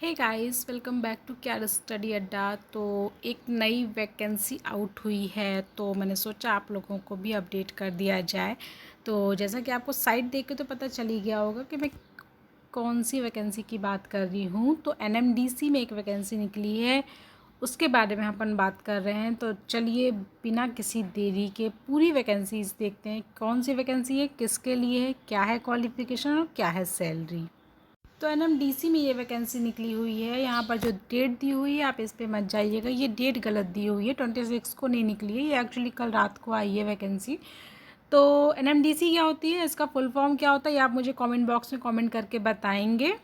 Hey guys, welcome back to career study Adda. तो एक नई वैकेंसी आउट हुई है, तो मैंने सोचा आप लोगों को भी अपडेट कर दिया जाए। तो जैसा कि आपको साइट देख के तो पता चल ही गया होगा कि मैं कौन सी वैकेंसी की बात कर रही हूँ। तो एनएमडीसी में एक वैकेंसी निकली है, उसके बारे में अपन बात कर रहे हैं। तो चलिए बिना किसी देरी के पूरी वैकेंसीज देखते हैं, कौन सी वैकेंसी है, किसके लिए है, क्या है क्वालिफ़िकेशन और क्या है सैलरी। तो एनएमडीसी में ये वैकेंसी निकली हुई है। यहाँ पर जो डेट दी हुई है आप इस पे मत जाइएगा, ये डेट गलत दी हुई है, 26 को नहीं निकली है, ये एक्चुअली कल रात को आई है वैकेंसी। तो एनएमडीसी क्या होती है, इसका फुल फॉर्म क्या होता है, ये आप मुझे कमेंट बॉक्स में कमेंट करके बताएंगे।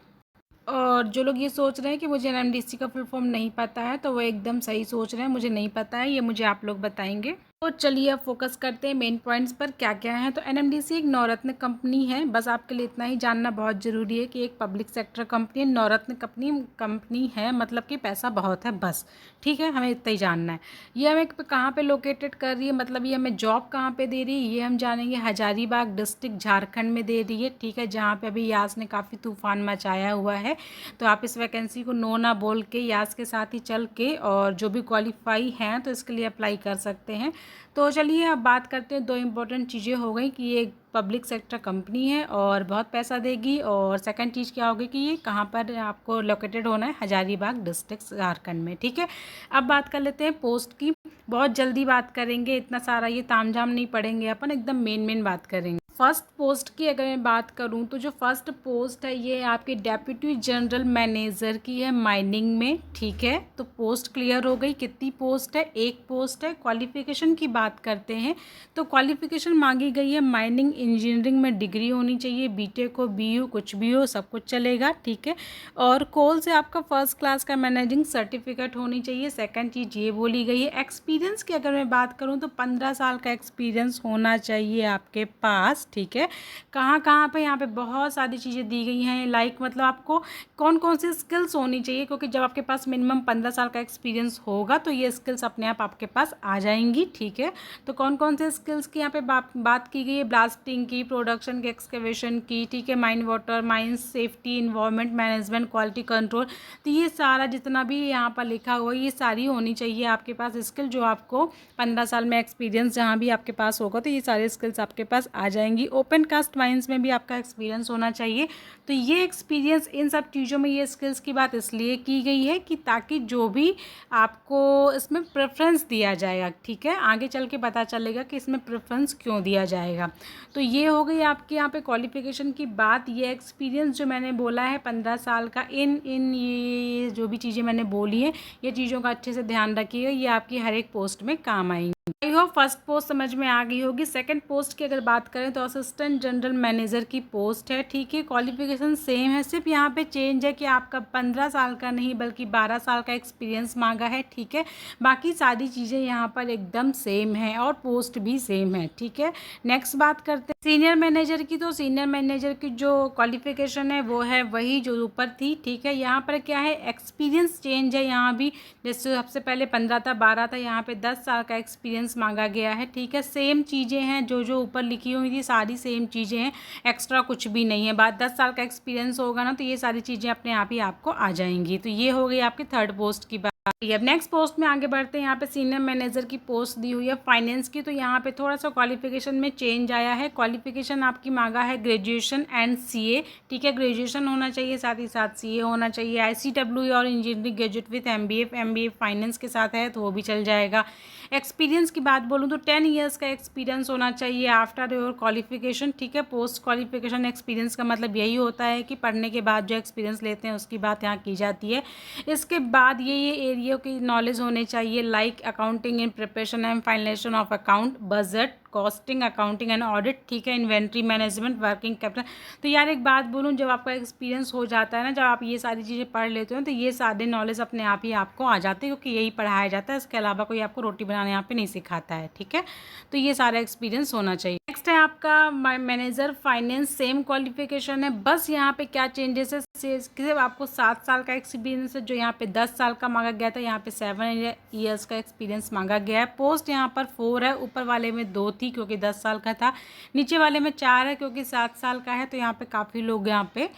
और जो लोग ये सोच रहे हैं कि मुझे एनएमडीसी का फुल फॉर्म नहीं पता है, तो वो एकदम सही सोच रहे हैं, मुझे नहीं पता है, ये मुझे आप लोग बताएंगे। तो चलिए अब फोकस करते हैं मेन पॉइंट्स पर, क्या क्या है। तो एनएमडीसी एक नवरत्न कंपनी है, बस आपके लिए इतना ही जानना बहुत ज़रूरी है कि एक पब्लिक सेक्टर कंपनी नवरत्न कंपनी है, मतलब कि पैसा बहुत है, बस ठीक है, हमें इतना ही जानना है। ये हमें कहाँ पे लोकेटेड कर रही है, मतलब ये हमें जॉब कहाँ पे दे रही है, ये हम जानेंगे। हजारीबाग डिस्ट्रिक्ट झारखंड में दे रही है, ठीक है, जहाँ पे अभी यास ने काफ़ी तूफान मचाया हुआ है। तो आप इस वैकेंसी को नो ना बोल के यास के साथ ही चल के, और जो भी क्वालिफाई हैं तो इसके लिए अप्लाई कर सकते हैं। तो चलिए अब बात करते हैं, दो इम्पोर्टेंट चीज़ें हो गई कि ये पब्लिक सेक्टर कंपनी है और बहुत पैसा देगी, और सेकंड चीज़ क्या होगी कि ये कहाँ पर आपको लोकेटेड होना है, हजारीबाग डिस्ट्रिक्ट झारखंड में, ठीक है। अब बात कर लेते हैं पोस्ट की, बहुत जल्दी बात करेंगे, इतना सारा ये तामझाम नहीं पढ़ेंगे अपन, एकदम मेन बात करेंगे। फर्स्ट पोस्ट की अगर मैं बात करूं तो जो फर्स्ट पोस्ट है ये आपके डेप्यूटी जनरल मैनेजर की है माइनिंग में, ठीक है। तो पोस्ट क्लियर हो गई, कितनी पोस्ट है, एक पोस्ट है। क्वालिफिकेशन की बात करते हैं तो क्वालिफिकेशन मांगी गई है माइनिंग इंजीनियरिंग में डिग्री होनी चाहिए, बीटेक हो, बीयू, कुछ भी हो, सब कुछ चलेगा, ठीक है। और कोल से आपका फर्स्ट क्लास का मैनेजिंग सर्टिफिकेट होनी चाहिए, सेकंड चीज़ ये बोली गई है। एक्सपीरियंस की अगर मैं बात करूँ तो 15 साल का एक्सपीरियंस होना चाहिए आपके पास, ठीक है। कहाँ कहाँ पे, यहाँ पे बहुत सारी चीज़ें दी गई हैं, लाइक मतलब आपको कौन कौन सी स्किल्स होनी चाहिए, क्योंकि जब आपके पास मिनिमम 15 साल का एक्सपीरियंस होगा तो ये स्किल्स अपने आप आपके पास आ जाएंगी, ठीक है। तो कौन कौन से स्किल्स की यहाँ पे बात की गई है, ब्लास्टिंग की, प्रोडक्शन की, एक्सकेवेशन की, ठीक है, mine water, mines safety, environment management, quality control. तो ये सारा जितना भी यहाँ पर लिखा हुआ है ये सारी होनी चाहिए आपके पास स्किल, जो आपको 15 साल में एक्सपीरियंस जहाँ भी आपके पास होगा तो ये सारे स्किल्स आपके पास आ जाएंगी। ओपन कास्ट माइंस में भी आपका एक्सपीरियंस होना चाहिए। तो ये एक्सपीरियंस, इन सब चीज़ों में ये स्किल्स की बात इसलिए की गई है कि ताकि जो भी आपको इसमें प्रेफरेंस दिया जाएगा, ठीक है, आगे चल के पता चलेगा कि इसमें प्रेफरेंस क्यों दिया जाएगा। तो ये हो गई आपके यहाँ पे क्वालिफिकेशन की बात। ये एक्सपीरियंस जो मैंने बोला है 15 साल का, इन ये जो भी चीज़ें मैंने बोली हैं ये चीज़ों का अच्छे से ध्यान रखिएगा, ये आपकी हर एक पोस्ट में काम आएंगी। आई होप फर्स्ट पोस्ट समझ में आ गई होगी। सेकंड पोस्ट की अगर बात करें तो असिस्टेंट जनरल मैनेजर की पोस्ट है, ठीक है। क्वालिफिकेशन सेम है, सिर्फ यहाँ पे चेंज है कि आपका 15 साल का नहीं बल्कि 12 साल का एक्सपीरियंस मांगा है, ठीक है। बाकी सारी चीज़ें यहाँ पर एकदम सेम है और पोस्ट भी सेम है, ठीक है। नेक्स्ट बात करते हैं सीनियर मैनेजर की। तो सीनियर मैनेजर की जो क्वालिफिकेशन है वो है वही जो ऊपर थी, ठीक है। यहाँ पर क्या है, एक्सपीरियंस चेंज है, यहाँ भी जैसे सबसे पहले 15 था, 12 था, यहाँ पे 10 साल का एक्सपीरियंस मांगा गया है, ठीक है। सेम चीज़ें हैं, जो जो ऊपर लिखी हुई थी सारी सेम चीज़ें हैं, एक्स्ट्रा कुछ भी नहीं है। बात 10 साल का एक्सपीरियंस होगा ना तो ये सारी चीज़ें अपने आप ही आपको आ जाएंगी। तो ये हो गई आपकी थर्ड पोस्ट की बात। अब नेक्स्ट पोस्ट में आगे बढ़ते हैं। यहाँ पे सीनियर मैनेजर की पोस्ट दी हुई है फाइनेंस की। तो यहाँ पे थोड़ा सा क्वालिफिकेशन में चेंज आया है। क्वालिफिकेशन आपकी मांगा है ग्रेजुएशन एंड सीए, ठीक है, ग्रेजुएशन होना चाहिए, साथ ही साथ सीए होना चाहिए। आईसीडब्ल्यू और engineering graduate with MBA finance के साथ है तो वो भी चल जाएगा। एक्सपीरियंस की बात बोलूँ तो 10 ईयर्स का एक्सपीरियंस होना चाहिए आफ्टर योर क्वालिफिकेशन, ठीक है। पोस्ट क्वालिफिकेशन एक्सपीरियंस का मतलब यही होता है कि पढ़ने के बाद जो एक्सपीरियंस लेते हैं उसकी बात यहाँ की जाती है। इसके बाद ये एरिया की नॉलेज होने चाहिए, like accounting in preparation and financial of account, budget, costing, accounting and audit, ठीक है, इन्वेंट्री मैनेजमेंट, वर्किंग कैपिटल। तो यार एक बात बोलूँ, जब आपका एक्सपीरियंस हो जाता है ना, जब आप ये सारी चीज़ें पढ़ लेते हो तो ये सारे नॉलेज अपने आप ही आपको आ जाते हैं, क्योंकि यही पढ़ाया जाता है, इसके अलावा कोई आपको रोटी बनाने यहाँ पे नहीं सिखाता है, ठीक है। तो ये सारा एक्सपीरियंस होना चाहिए। नेक्स्ट है आपका मैनेजर फाइनेंस, सेम क्वालिफिकेशन है, बस यहाँ पे क्या चेंजेस है, सिर्फ आपको 7 साल का एक्सपीरियंस है, जो यहाँ पे 10 साल का मांगा गया था यहाँ पे 7 ईयर्स का एक्सपीरियंस मांगा गया है। पोस्ट यहाँ पर 4 है, ऊपर वाले में 2 थी क्योंकि 10 साल का था, नीचे वाले में 4 है क्योंकि 7 साल का है। तो यहाँ पे काफ़ी लोग यहाँ पे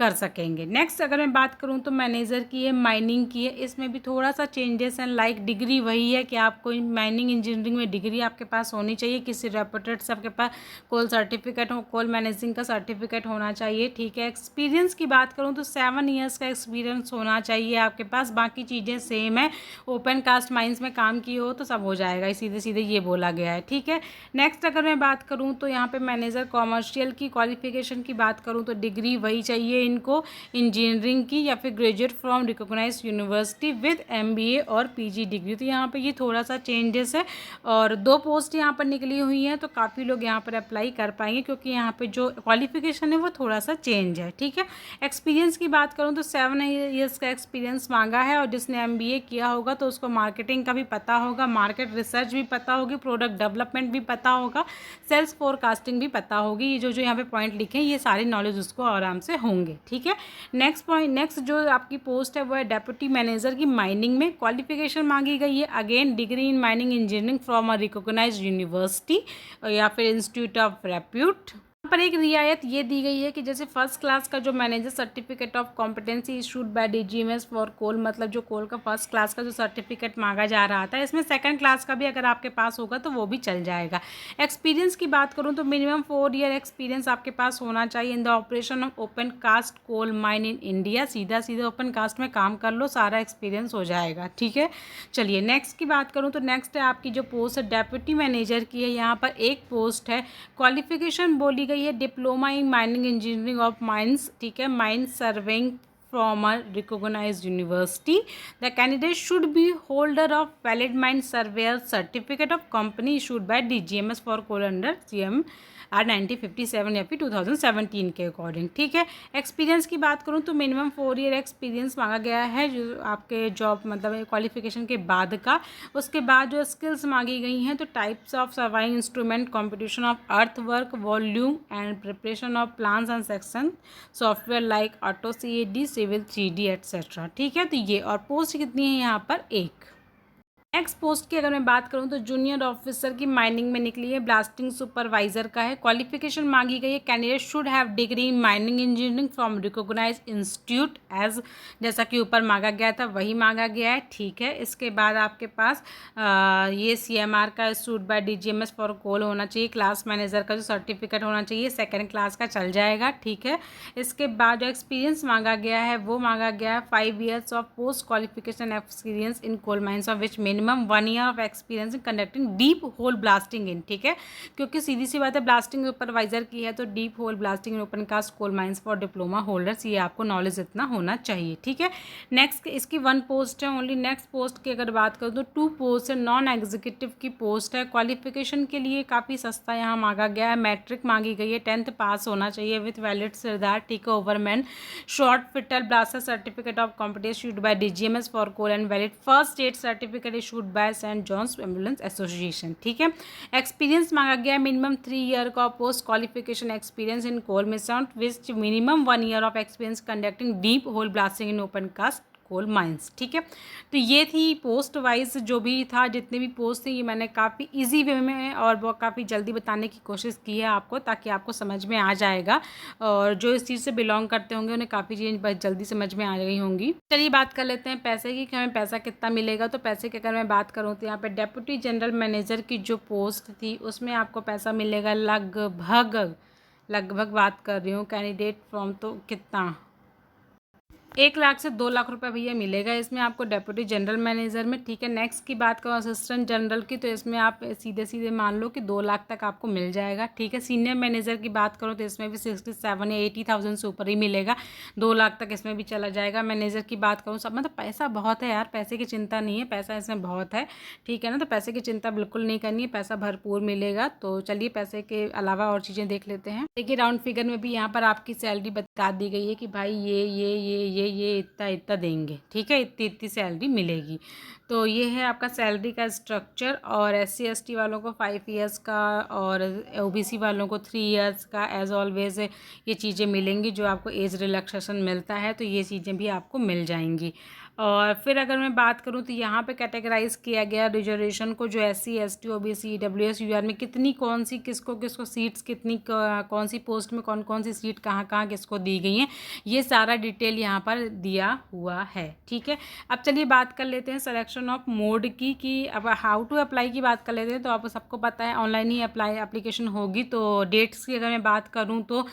कर सकेंगे। नेक्स्ट अगर मैं बात करूं तो मैनेजर की है, माइनिंग की है, इसमें भी थोड़ा सा चेंजेस हैं। लाइक डिग्री वही है कि आपको माइनिंग इंजीनियरिंग में डिग्री आपके पास होनी चाहिए, किसी रेपुटेड से आपके पास कोल सर्टिफिकेट हो, कोल मैनेजिंग का सर्टिफिकेट होना चाहिए, ठीक है। एक्सपीरियंस की बात करूँ तो 7 ईयर्स का एक्सपीरियंस होना चाहिए आपके पास। बाकी चीज़ें सेम है, ओपन कास्ट माइंस में काम किए हो तो सब हो जाएगा, सीधे सीधे ये बोला गया है, ठीक है। नेक्स्ट अगर मैं बात करूँ तो यहाँ पे मैनेजर कॉमर्शियल की क्वालिफिकेशन की बात करूँ तो डिग्री वही चाहिए इनको, इंजीनियरिंग की या फिर graduate from recognize university with MBA और पीजी डिग्री। तो यहाँ पे ये थोड़ा सा चेंजेस है और 2 पोस्ट यहाँ पर निकली हुई हैं, तो काफ़ी लोग यहाँ पर अप्लाई कर पाएंगे क्योंकि यहाँ पे जो क्वालिफिकेशन है वो थोड़ा सा चेंज है, ठीक है। एक्सपीरियंस की बात करूँ तो 7 ईयर्स का एक्सपीरियंस मांगा है और जिसने एमबीए किया होगा तो उसको मार्केटिंग का भी पता होगा, मार्केट रिसर्च भी पता होगी, प्रोडक्ट डेवलपमेंट भी पता होगा, सेल्स फोरकास्टिंग भी पता होगी। ये जो यहाँ पे पॉइंट लिखे हैं ये सारे नॉलेज उसको आराम से होंगे, ठीक है। नेक्स्ट जो आपकी पोस्ट है वो है डेप्यूटी मैनेजर की माइनिंग में। क्वालिफिकेशन मांगी गई है again degree in mining engineering from a recognized university या फिर इंस्टीट्यूट ऑफ रेप्यूट। यहाँ पर एक रियायत ये दी गई है कि जैसे फर्स्ट क्लास का जो manager certificate of competency issued by DGMS for coal, मतलब जो कोल का फर्स्ट क्लास का जो सर्टिफिकेट मांगा जा रहा था, इसमें सेकंड क्लास का भी अगर आपके पास होगा तो वो भी चल जाएगा। एक्सपीरियंस की बात करूँ तो मिनिमम 4 ईयर एक्सपीरियंस आपके पास होना चाहिए in the operation of open cast coal mine in India. सीधा सीधा ओपन कास्ट में काम कर लो, सारा एक्सपीरियंस हो जाएगा, ठीक है। चलिए नेक्स्ट की बात करूँ तो नेक्स्ट है आपकी जो पोस्ट है डेप्यूटी मैनेजर की है। यहाँ पर एक पोस्ट है, क्वालिफिकेशन बोली गई है diploma in mining engineering of mines, ठीक है, mine surveying from a recognized university. The candidate should be holder of valid mine surveyor certificate of company issued by DGMS for coal under CM R 1957 या फिर 2017 के according, ठीक है। Experience की बात करूँ तो मिनिमम 4 ईयर एक्सपीरियंस मांगा गया है जो आपके जॉब मतलब क्वालिफिकेशन के बाद का। उसके बाद जो स्किल्स मांगी गई हैं तो types of surveying instrument, competition of earth work, volume and preparation of plans and section, software like auto CAD, civil 3D etcetera, ठीक है। तो ये और पोस्ट कितनी है यहाँ पर, एक। नेक्स्ट पोस्ट की अगर मैं बात करूं तो जूनियर ऑफिसर की माइनिंग में निकली है, ब्लास्टिंग सुपरवाइजर का है। क्वालिफिकेशन मांगी गई है candidate should have degree in mining engineering from recognize institute as, जैसा कि ऊपर मांगा गया था वही मांगा गया है, ठीक है। इसके बाद आपके पास ये CMR का issued by DGMS for coal होना चाहिए, क्लास मैनेजर का जो सर्टिफिकेट होना चाहिए सेकेंड क्लास का चल जाएगा, ठीक है। इसके बाद जो एक्सपीरियंस मांगा गया है वो मांगा गया है 5 years of post qualification experience in coal mines of which minimum 1 year of experience in conducting deep hole blasting in, ठीक है। क्योंकि सीधी सी बात है ब्लास्टिंग सुपरवाइजर की है तो deep hole blasting in open cast coal mines for diploma holders, ये आपको नॉलेज इतना होना चाहिए, ठीक है। नेक्स्ट इसकी 1 पोस्ट है ओनली। नेक्स्ट पोस्ट की अगर बात करूँ तो 2 पोस्ट है, नॉन एग्जीक्यूटिव की पोस्ट है। क्वालिफिकेशन के लिए काफ़ी सस्ता यहाँ मांगा गया है, मैट्रिक मांगी गई है, 10th पास होना चाहिए विथ वैलिड सिरदार, ठीक है, overman short fitter blaster certificate of competence issued by DGMS for coal and valid first state certificate issued by saint John's ambulance association, ठीक है। एक्सपीरियंस मांगा गया है मिनिमम 3 ईयर का post qualification experience in coal mission which minimum 1 year of experience conducting deep hole blasting in open cast coal mines, ठीक है। तो ये थी पोस्ट वाइज जो भी था, जितने भी पोस्ट थे ये मैंने काफ़ी इजी वे में और वो काफ़ी जल्दी बताने की कोशिश की है आपको, ताकि आपको समझ में आ जाएगा और जो इस चीज़ से बिलोंग करते होंगे उन्हें काफ़ी चीज़ें बहुत जल्दी समझ में आ गई होंगी। चलिए बात कर लेते हैं पैसे की कि हमें पैसा कितना मिलेगा। तो पैसे की अगर मैं बात करूँ तो यहाँ पर डेप्यूटी जनरल मैनेजर की जो पोस्ट थी उसमें आपको पैसा मिलेगा लगभग बात कर रही हूँ कैंडिडेट फ्रॉम, तो कितना 1 लाख से 2 लाख रुपए भैया मिलेगा इसमें आपको डेप्यूटी जनरल मैनेजर में, ठीक है। नेक्स्ट की बात करो असिस्टेंट जनरल की, तो इसमें आप सीधे सीधे मान लो कि 2 लाख तक आपको मिल जाएगा, ठीक है। सीनियर मैनेजर की बात करो तो इसमें भी 67 या 80,000 से ऊपर ही मिलेगा, 2 लाख तक इसमें भी चला जाएगा। मैनेजर की बात करूँ सब मतलब पैसा बहुत है यार, पैसे की चिंता नहीं है, पैसा इसमें बहुत है, ठीक है ना। तो पैसे की चिंता बिल्कुल नहीं करनी है, पैसा भरपूर मिलेगा। तो चलिए पैसे के अलावा और चीज़ें देख लेते हैं। देखिए राउंड फिगर में भी यहाँ पर आपकी सैलरी बता दी गई है कि भाई ये इतना इतना देंगे, ठीक है, इतनी इतनी सैलरी मिलेगी। तो ये है आपका सैलरी का स्ट्रक्चर। और SC ST वालों को 5 ईयर्स का और OBC वालों को 3 ईयर्स का एज ऑलवेज ये चीज़ें मिलेंगी जो आपको एज रिलैक्सेशन मिलता है, तो ये चीज़ें भी आपको मिल जाएंगी। और फिर अगर मैं बात करूँ तो यहाँ पे कैटेगराइज किया गया रिजर्वेशन को, जो SC ST OBC EWS UR में कितनी कौन सी किसको किसको सीट्स कितनी कौन सी पोस्ट में कौन कौन सी सीट कहाँ कहाँ किसको दी गई हैं, ये सारा डिटेल यहाँ पर दिया हुआ है। ठीक है, अब चलिए बात कर लेते हैं सिलेक्शन ऑफ मोड की, कि अब हाउ टू अप्लाई की बात कर लेते हैं। तो आप सबको पता है ऑनलाइन ही एप्लीकेशन होगी। तो डेट्स की अगर मैं बात करूँ तो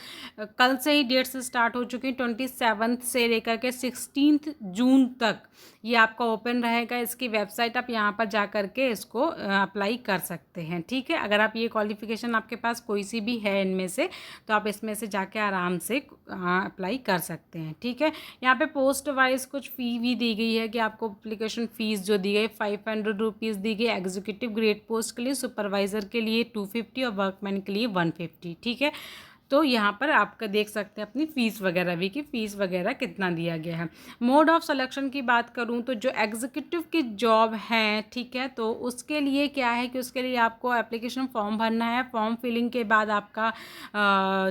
कल से ही डेट्स स्टार्ट हो चुकी हैं, 27 से लेकर के 16 जून तक ये आपका ओपन रहेगा। इसकी वेबसाइट आप यहाँ पर जा कर के इसको अप्लाई कर सकते हैं। ठीक है, अगर आप ये क्वालिफ़िकेशन आपके पास कोई सी भी है इनमें से, तो आप इसमें से जाके आराम से अप्लाई कर सकते हैं। ठीक है, यहाँ पे पोस्ट वाइज कुछ फ़ी भी दी गई है कि आपको एप्लीकेशन फ़ीस जो दी गई 500 रुपीज़ दी गई एग्जीक्यूटिव ग्रेड पोस्ट के लिए, सुपरवाइज़र के लिए 250 और वर्कमैन के लिए 150। ठीक है, तो यहाँ पर आपका देख सकते हैं अपनी फ़ीस वगैरह भी कि फ़ीस वगैरह कितना दिया गया है। मोड ऑफ सिलेक्शन की बात करूँ तो जो एग्जीक्यूटिव की जॉब है, ठीक है, तो उसके लिए क्या है कि उसके लिए आपको एप्लीकेशन फॉर्म भरना है। फॉर्म फिलिंग के बाद आपका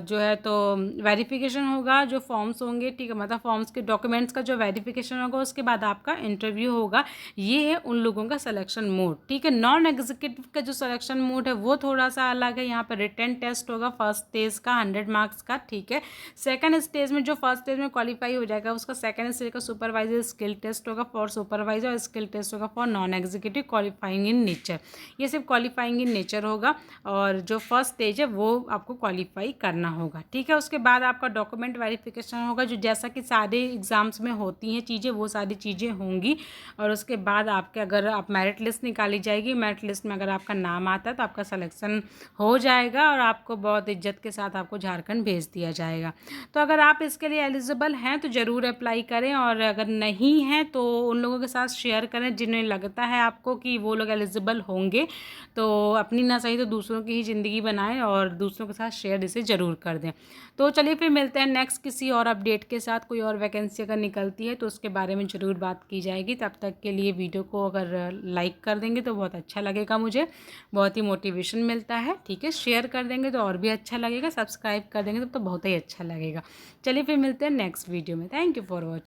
जो है तो वेरिफिकेशन होगा, जो फॉर्म्स होंगे, ठीक है, मतलब फॉर्म्स के डॉक्यूमेंट्स का जो वेरिफिकेशन होगा, उसके बाद आपका इंटरव्यू होगा। ये है उन लोगों का सिलेक्शन मोड। ठीक है, नॉन एग्जीक्यूटिव का जो सिलेक्शन मोड है वो थोड़ा सा अलग है। यहाँ पर रिटन टेस्ट होगा फर्स्ट स्टेज का 100 मार्क्स का। ठीक है, सेकंड स्टेज में जो फर्स्ट स्टेज में क्वालिफाई हो जाएगा उसका सेकंड स्टेज का सुपरवाइजर स्किल टेस्ट होगा फॉर सुपरवाइजर, और स्किल टेस्ट होगा for non executive qualifying in nature. ये सिर्फ क्वालिफाइंग इन नेचर होगा, और जो फर्स्ट स्टेज है वो आपको क्वालिफाई करना होगा। ठीक है, उसके बाद आपका डॉक्यूमेंट वेरिफिकेशन होगा, जो जैसा कि सारे एग्जाम्स में होती हैं चीज़ें, वो सारी चीज़ें होंगी। और उसके बाद आपके अगर आप मेरिट लिस्ट निकाली जाएगी, मेरिट लिस्ट में अगर आपका नाम आता है तो आपका सिलेक्शन हो जाएगा, और आपको बहुत इज्जत के साथ आपको झारखंड भेज दिया जाएगा। तो अगर आप इसके लिए एलिजिबल हैं तो ज़रूर अप्लाई करें, और अगर नहीं हैं तो उन लोगों के साथ शेयर करें जिन्हें लगता है आपको कि वो लोग एलिजिबल होंगे। तो अपनी ना सही तो दूसरों की ही ज़िंदगी बनाएं, और दूसरों के साथ शेयर इसे ज़रूर कर दें। तो चलिए फिर मिलते हैं नेक्स्ट किसी और अपडेट के साथ। कोई और वैकेंसी अगर निकलती है तो उसके बारे में ज़रूर बात की जाएगी। तब तक के लिए वीडियो को अगर लाइक कर देंगे तो बहुत अच्छा लगेगा, मुझे बहुत ही मोटिवेशन मिलता है। ठीक है, शेयर कर देंगे तो और भी अच्छा लगेगा, सब्सक्राइब कर देंगे तो बहुत ही अच्छा लगेगा। चलिए फिर मिलते हैं नेक्स्ट वीडियो में। Thank you for watching.